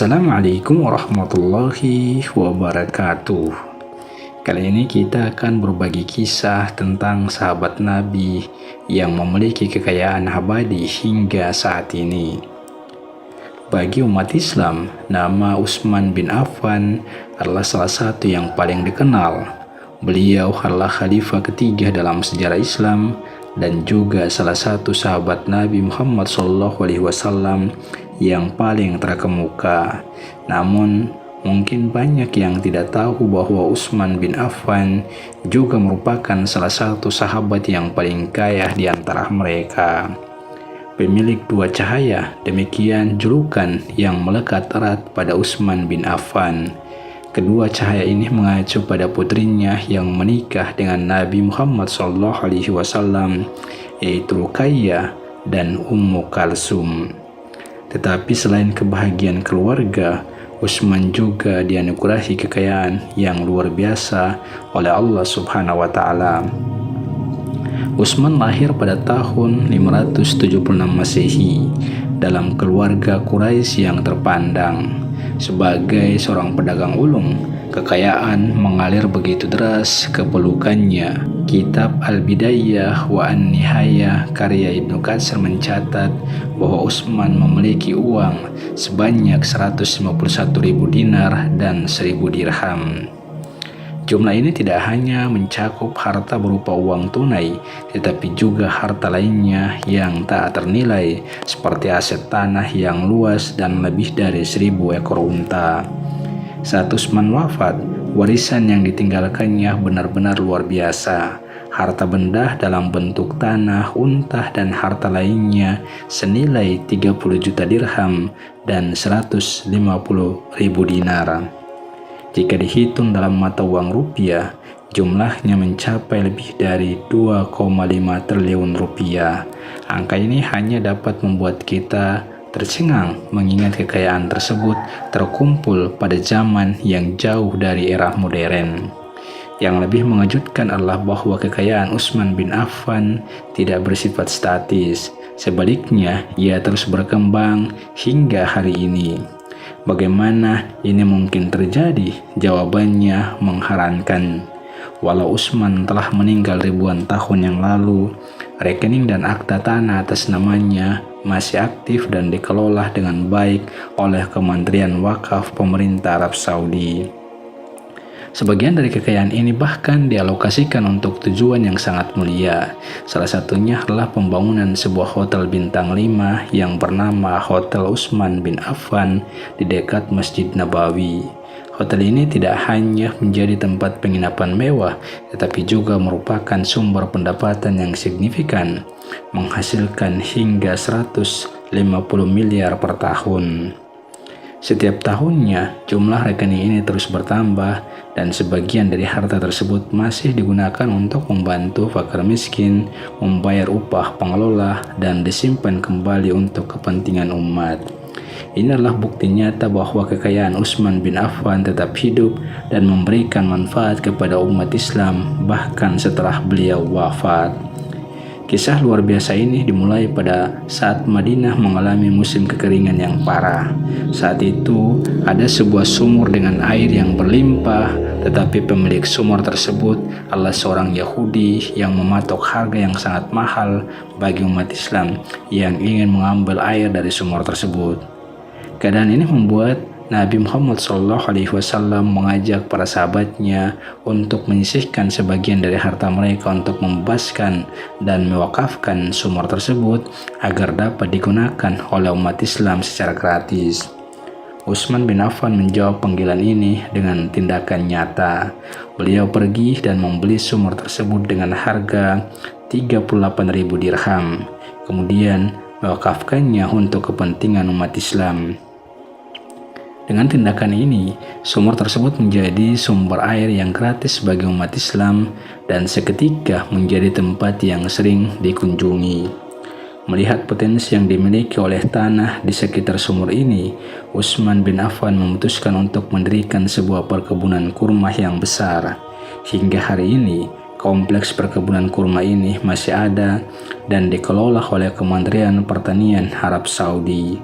Assalamualaikum warahmatullahi wabarakatuh. Kali ini kita akan berbagi kisah tentang sahabat Nabi yang memiliki kekayaan abadi hingga saat ini. Bagi umat Islam, nama Utsman bin Affan adalah salah satu yang paling dikenal. Beliau adalah khalifah ketiga dalam sejarah Islam dan juga salah satu sahabat Nabi Muhammad SAW yang paling terkemuka. Namun, mungkin banyak yang tidak tahu bahwa Utsman bin Affan juga merupakan salah satu sahabat yang paling kaya di antara mereka. Pemilik dua cahaya, demikian julukan yang melekat erat pada Utsman bin Affan. Kedua cahaya ini mengacu pada putrinya yang menikah dengan Nabi Muhammad SAW, yaitu Ruqayyah dan Ummu Kalsum. Tetapi selain kebahagiaan keluarga, Utsman juga dianugerahi kekayaan yang luar biasa oleh Allah Subhanahu wa Ta'ala. Utsman lahir pada tahun 576 Masehi dalam keluarga Quraisy yang terpandang. Sebagai seorang pedagang ulung, kekayaan mengalir begitu deras ke pelukannya. Kitab Al-Bidayah wa An-Nihayah karya Ibnu Katsir mencatat bahwa Utsman memiliki uang sebanyak 151.000 dinar dan 1.000 dirham. Jumlah ini tidak hanya mencakup harta berupa uang tunai, tetapi juga harta lainnya yang tak ternilai, seperti aset tanah yang luas dan lebih dari 1.000 ekor unta. Saat Utsman wafat, warisan yang ditinggalkannya benar-benar luar biasa. Harta benda dalam bentuk tanah, unta, dan harta lainnya senilai 30 juta dirham dan 150.000 dinar. Jika dihitung dalam mata uang rupiah, jumlahnya mencapai lebih dari 2,5 triliun rupiah. Angka ini hanya dapat membuat kita tercengang mengingat kekayaan tersebut terkumpul pada zaman yang jauh dari era modern. Yang lebih mengejutkan adalah bahwa kekayaan Utsman bin Affan tidak bersifat statis. Sebaliknya, ia terus berkembang hingga hari ini. Bagaimana ini mungkin terjadi? Jawabannya mengherankan. Walau Utsman telah meninggal ribuan tahun yang lalu, rekening dan akta tanah atas namanya masih aktif dan dikelola dengan baik oleh Kementerian Wakaf Pemerintah Arab Saudi. Sebagian dari kekayaan ini bahkan dialokasikan untuk tujuan yang sangat mulia. Salah satunya adalah pembangunan sebuah hotel bintang 5 yang bernama Hotel Utsman bin Affan di dekat Masjid Nabawi. Hotel ini tidak hanya menjadi tempat penginapan mewah, tetapi juga merupakan sumber pendapatan yang signifikan, menghasilkan hingga 150 miliar per tahun. Setiap tahunnya, jumlah rekening ini terus bertambah dan sebagian dari harta tersebut masih digunakan untuk membantu fakir miskin, membayar upah pengelola, dan disimpan kembali untuk kepentingan umat. Ini adalah bukti nyata bahwa kekayaan Utsman bin Affan tetap hidup dan memberikan manfaat kepada umat Islam bahkan setelah beliau wafat. Kisah luar biasa ini dimulai pada saat Madinah mengalami musim kekeringan yang parah. Saat itu, ada sebuah sumur dengan air yang berlimpah, tetapi pemilik sumur tersebut adalah seorang Yahudi yang mematok harga yang sangat mahal bagi umat Islam yang ingin mengambil air dari sumur tersebut. Keadaan ini membuat Nabi Muhammad SAW mengajak para sahabatnya untuk menyisihkan sebagian dari harta mereka untuk membebaskan dan mewakafkan sumur tersebut agar dapat digunakan oleh umat Islam secara gratis. Utsman bin Affan menjawab panggilan ini dengan tindakan nyata. Beliau pergi dan membeli sumur tersebut dengan harga 38.000 dirham, kemudian mewakafkannya untuk kepentingan umat Islam. Dengan tindakan ini, sumur tersebut menjadi sumber air yang gratis bagi umat Islam dan seketika menjadi tempat yang sering dikunjungi. Melihat potensi yang dimiliki oleh tanah di sekitar sumur ini, Utsman bin Affan memutuskan untuk mendirikan sebuah perkebunan kurma yang besar. Hingga hari ini, kompleks perkebunan kurma ini masih ada dan dikelola oleh Kementerian Pertanian Arab Saudi.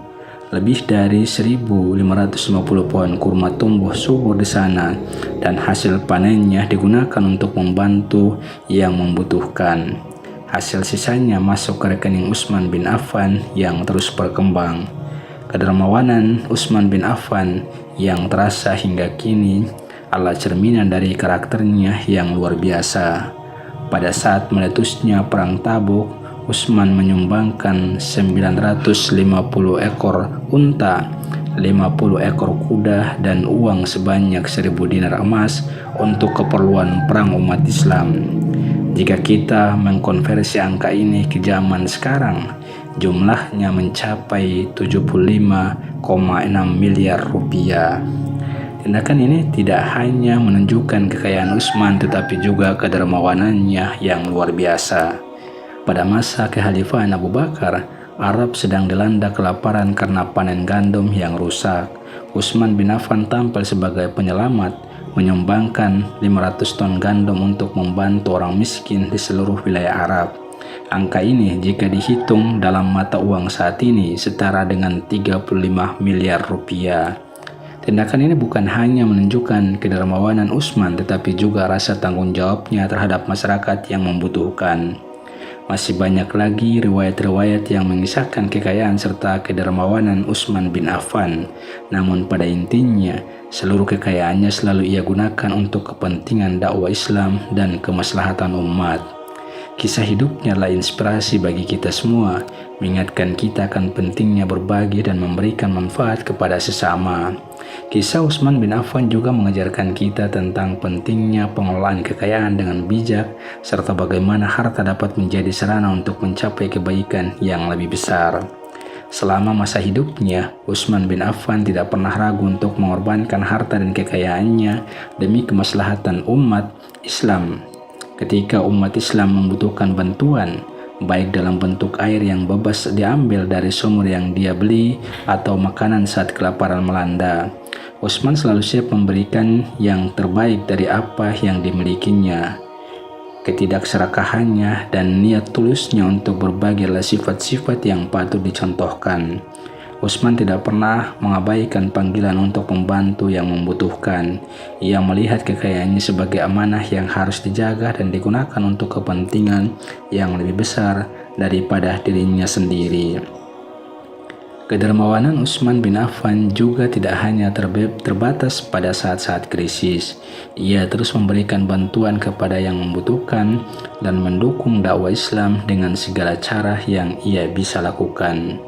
Lebih dari 1.550 pohon kurma tumbuh subur di sana dan hasil panennya digunakan untuk membantu yang membutuhkan. Hasil sisanya masuk ke rekening Utsman bin Affan yang terus berkembang. Kedermawanan Utsman bin Affan yang terasa hingga kini adalah cerminan dari karakternya yang luar biasa. Pada saat meletusnya Perang Tabuk, Utsman menyumbangkan 950 ekor unta, 50 ekor kuda, dan uang sebanyak 1.000 dinar emas untuk keperluan perang umat Islam. Jika kita mengkonversi angka ini ke zaman sekarang, jumlahnya mencapai 75,6 miliar rupiah. Tindakan ini tidak hanya menunjukkan kekayaan Utsman tetapi juga kedermawanannya yang luar biasa. Pada masa kekhalifahan Abu Bakar, Arab sedang dilanda kelaparan karena panen gandum yang rusak. Utsman bin Affan tampil sebagai penyelamat, menyumbangkan 500 ton gandum untuk membantu orang miskin di seluruh wilayah Arab. Angka ini jika dihitung dalam mata uang saat ini setara dengan 35 miliar rupiah. Tindakan ini bukan hanya menunjukkan kedermawanan Utsman tetapi juga rasa tanggung jawabnya terhadap masyarakat yang membutuhkan. Masih banyak lagi riwayat-riwayat yang mengisahkan kekayaan serta kedermawanan Utsman bin Affan. Namun pada intinya, seluruh kekayaannya selalu ia gunakan untuk kepentingan dakwah Islam dan kemaslahatan umat. Kisah hidupnya adalah inspirasi bagi kita semua, mengingatkan kita akan pentingnya berbagi dan memberikan manfaat kepada sesama. Kisah Utsman bin Affan juga mengajarkan kita tentang pentingnya pengelolaan kekayaan dengan bijak, serta bagaimana harta dapat menjadi sarana untuk mencapai kebaikan yang lebih besar. Selama masa hidupnya, Utsman bin Affan tidak pernah ragu untuk mengorbankan harta dan kekayaannya demi kemaslahatan umat Islam. Ketika umat Islam membutuhkan bantuan, baik dalam bentuk air yang bebas diambil dari sumur yang dia beli atau makanan saat kelaparan melanda, Utsman selalu siap memberikan yang terbaik dari apa yang dimilikinya. Ketidakserakahannya dan niat tulusnya untuk berbagi adalah sifat-sifat yang patut dicontohkan. Utsman tidak pernah mengabaikan panggilan untuk membantu yang membutuhkan. Ia melihat kekayaannya sebagai amanah yang harus dijaga dan digunakan untuk kepentingan yang lebih besar daripada dirinya sendiri. Kedermawanan Utsman bin Affan juga tidak hanya terbatas pada saat-saat krisis. Ia terus memberikan bantuan kepada yang membutuhkan dan mendukung dakwah Islam dengan segala cara yang ia bisa lakukan.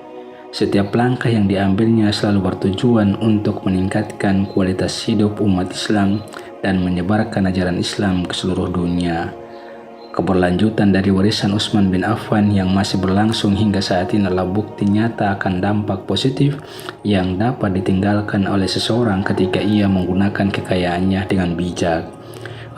Setiap langkah yang diambilnya selalu bertujuan untuk meningkatkan kualitas hidup umat Islam dan menyebarkan ajaran Islam ke seluruh dunia. Keberlanjutan dari warisan Utsman bin Affan yang masih berlangsung hingga saat ini adalah bukti nyata akan dampak positif yang dapat ditinggalkan oleh seseorang ketika ia menggunakan kekayaannya dengan bijak.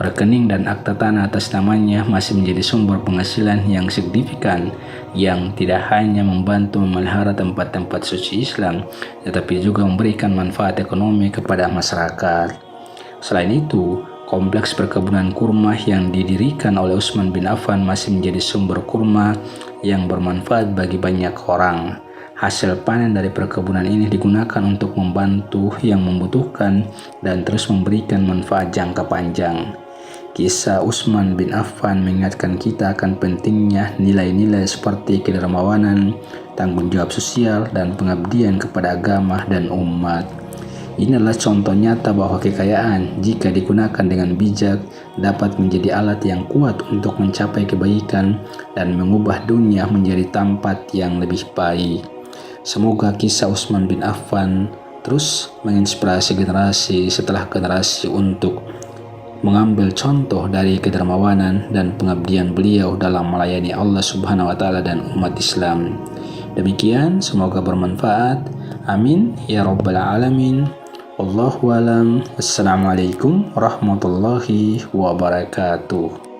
Rekening dan akta tanah atas namanya masih menjadi sumber penghasilan yang signifikan yang tidak hanya membantu memelihara tempat-tempat suci Islam, tetapi juga memberikan manfaat ekonomi kepada masyarakat. Selain itu, kompleks perkebunan kurma yang didirikan oleh Utsman bin Affan masih menjadi sumber kurma yang bermanfaat bagi banyak orang. Hasil panen dari perkebunan ini digunakan untuk membantu yang membutuhkan dan terus memberikan manfaat jangka panjang. Kisah Utsman bin Affan mengingatkan kita akan pentingnya nilai-nilai seperti kedermawanan, tanggung jawab sosial, dan pengabdian kepada agama dan umat. Ini adalah contoh nyata bahwa kekayaan, jika digunakan dengan bijak, dapat menjadi alat yang kuat untuk mencapai kebaikan dan mengubah dunia menjadi tempat yang lebih baik. Semoga kisah Utsman bin Affan terus menginspirasi generasi setelah generasi untuk mengambil contoh dari kedermawanan dan pengabdian beliau dalam melayani Allah Subhanahu wa Ta'ala dan umat Islam. Demikian, semoga bermanfaat. Amin ya Rabbal Alamin. Wallahu alam. Assalamualaikum warahmatullahi wabarakatuh.